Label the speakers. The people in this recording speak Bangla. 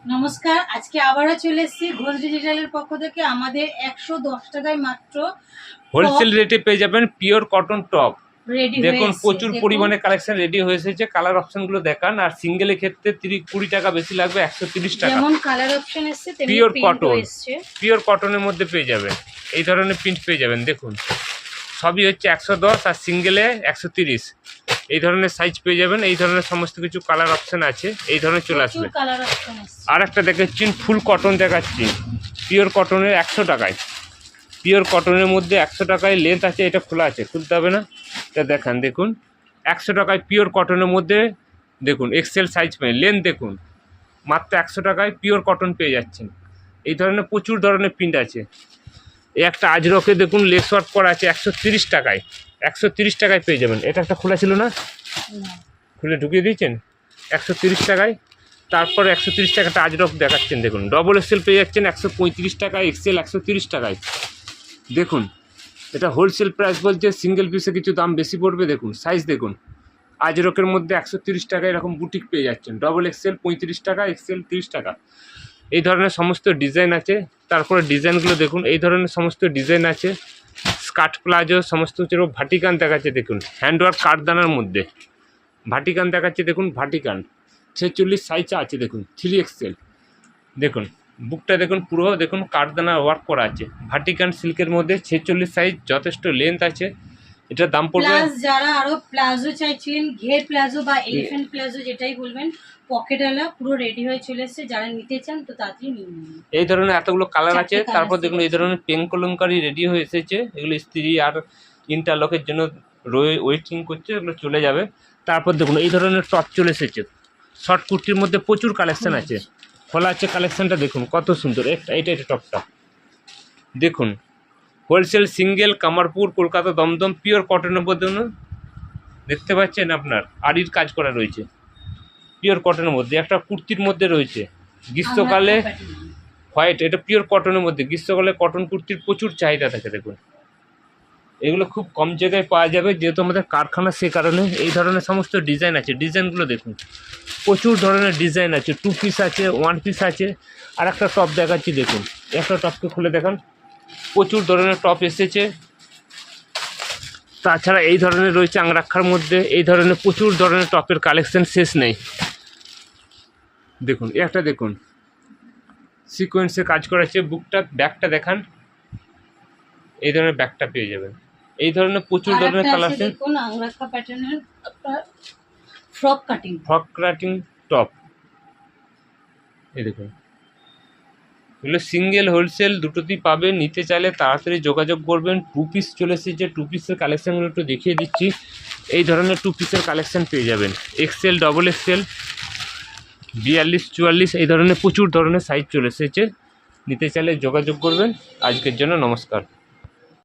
Speaker 1: নমস্কার, আজকে আবারও চলে এসেছি ঘোষ ডিজিটালের পক্ষ থেকে। আমাদের 110 টাকায় মাত্র
Speaker 2: হোলসেল রেটে পেয়ে যাবেন পিওর কটন টপ।
Speaker 1: রেডি
Speaker 2: দেখুন প্রচুর পরিমাণে কালেকশন রেডি হয়ে এসেছে। কালার অপশনগুলো দেখান। আর সিঙ্গেলের ক্ষেত্রে 20 টাকা বেশি লাগবে, 130 টাকা।
Speaker 1: যেমন কালার অপশন এসেছে তেমনি
Speaker 2: পিওর
Speaker 1: প্রিন্ট
Speaker 2: কটন,
Speaker 1: এসেছে।
Speaker 2: পিওর কটনের মধ্যে পেয়ে যাবেন। এই ধরনের প্রিন্ট পেয়ে যাবেন। দেখুন সবই হচ্ছে 110 আর সিঙ্গেলে 130। এই ধরনের সাইজ পেয়ে যাবেন। এই ধরনের সমস্ত কিছু কালার অপশন আছে। এই ধরনের চলে আসবে।
Speaker 1: কালার অপশন এসেছে।
Speaker 2: আর একটা দেখাচ্ছি ফুল কটন দেখাচ্ছি, পিওর কটনের 100 টাকায়। পিওর কটনের মধ্যে 100 টাকায় লেন্থ আছে, এটা খোলা আছে, খুলতে হবে না। এটা দেখান, দেখুন 100 টাকায় পিওর কটনের মধ্যে দেখুন এক্সেল সাইজ পেয়ে লেন্থ দেখুন মাত্র 100 টাকায় পিওর কটন পেয়ে যাচ্ছেন। এই ধরনের প্রচুর ধরনের প্রিন্ট আছে। এই একটা আজরকে দেখুন লেস ওয়ার্ক করা আছে 130 টাকায়। 130 টাকায় পেয়ে যাবেন। এটা একটা খোলা ছিল না, খুলে ঢুকিয়ে দিয়েছেন 130 টাকায়। তারপরে 130 টাকাটা আজরক দেখাচ্ছেন। দেখুন ডবল এক্সেল পেয়ে যাচ্ছেন 135 টাকায়, এক্সেল 130 টাকায়। দেখুন এটা হোলসেল প্রাইস বলছে, সিঙ্গেল পিসে কিছু দাম বেশি পড়বে। দেখুন সাইজ দেখুন, আজরকের মধ্যে 130 টাকা এরকম বুটিক পেয়ে যাচ্ছেন। ডবল এক্সেল 35 টাকা, এক্সেল 30 টাকা। এই ধরনের সমস্ত ডিজাইন আছে। তারপরে ডিজাইনগুলো দেখুন, এই ধরনের সমস্ত ডিজাইন আছে। স্কার্ট প্লাজো সমস্ত কিছু ভাটিকান দেখাচ্ছে। দেখুন হ্যান্ডওয়ার্ক কাঠদানার মধ্যে ভাটিকান দেখাচ্ছে। দেখুন ভাটিকান 46 সাইজ আছে। দেখুন 3XL। দেখুন বুকটা দেখুন পুরো দেখুন কাঠদানা ওয়ার্ক করা আছে। ভাটিকান সিল্কের মধ্যে 46 সাইজ, যথেষ্ট লেন্থ আছে। এটার দাম পড়বে।
Speaker 1: প্লাস যারা আরো প্লাজো চাইছিলেন, ঘের প্লাজো বা এলিফ্যান্ট প্লাজো যেটাই বলবেন, পকেটওয়ালা পুরো রেডি হয়ে চলে এসেছে। যারা নিতে চান তো তাড়াতাড়ি নিয়ে নিন।
Speaker 2: এই ধরনের এতগুলো কালার আছে। তারপর দেখুন এই ধরনের পেন কলমকারি রেডি হয়ে এসেছে। এগুলো স্ত্রী আর ইন্টারলকের জন্য ওয়েটিং করছে, এগুলো চলে যাবে। তারপর দেখুন এই ধরনের টপ চলে এসেছে। শর্ট কুর্তির মধ্যে প্রচুর কালেকশন আছে। খোলা আছে কালেকশনটা দেখুন কত সুন্দর। এটা টপটা দেখুন wholesale single Kamarpur Kolkata Dum Dum pure কটনের মধ্যে দেখতে পাচ্ছেন আপনার আড়ির কাজ করা রয়েছে। পিওর কটনের মধ্যে একটা কুর্তির মধ্যে রয়েছে গ্রীষ্মকালে হোয়াইট, এটা পিওর কটনের মধ্যে। গ্রীষ্মকালে কটন কুর্তির প্রচুর চাহিদা থাকে। দেখুন এগুলো খুব কম জায়গায় পাওয়া যাবে যেহেতু আমাদের কারখানা, সে কারণে এই ধরনের সমস্ত ডিজাইন আছে। ডিজাইনগুলো দেখুন প্রচুর ধরনের ডিজাইন আছে। 2 পিস আছে, 1 পিস আছে। আর একটা টপ দেখাচ্ছি। দেখুন একটা টপকে খুলে দেখান, প্রচুর ধরনের টপ এসেছে। তাছাড়া এই ধরনের রয়েছে আংরাক্ষার মধ্যে। এই ধরনের প্রচুর ধরনের টপের কালেকশন শেষ নেই। দেখুন একটা দেখুন সিকোয়েন্সে কাজ করা আছে। বুকটা ব্যাকটা দেখান, এই ধরনের ব্যাকটা পেয়ে যাবেন। এই ধরনের প্রচুর ধরনের কালার আছে।
Speaker 1: দেখুন আংরাক্ষা প্যাটার্নের ফ্রক কাটিং
Speaker 2: টপ। এই দেখুন এগুলো সিঙ্গেল হোলসেল দুটোতেই পাবেন। নিতে চাইলে তাড়াতাড়ি যোগাযোগ করবেন। 2 পিস চলে এসেছে। 2 পিসের কালেকশানগুলো একটু দেখিয়ে দিচ্ছি। এই ধরনের 2 পিসের কালেকশান পেয়ে যাবেন। এক্সেল, ডবল এক্সেল, 42, 44 এই ধরনের প্রচুর ধরনের সাইজ চলে এসেছে। নিতে চাইলে যোগাযোগ করবেন। আজকের জন্য নমস্কার।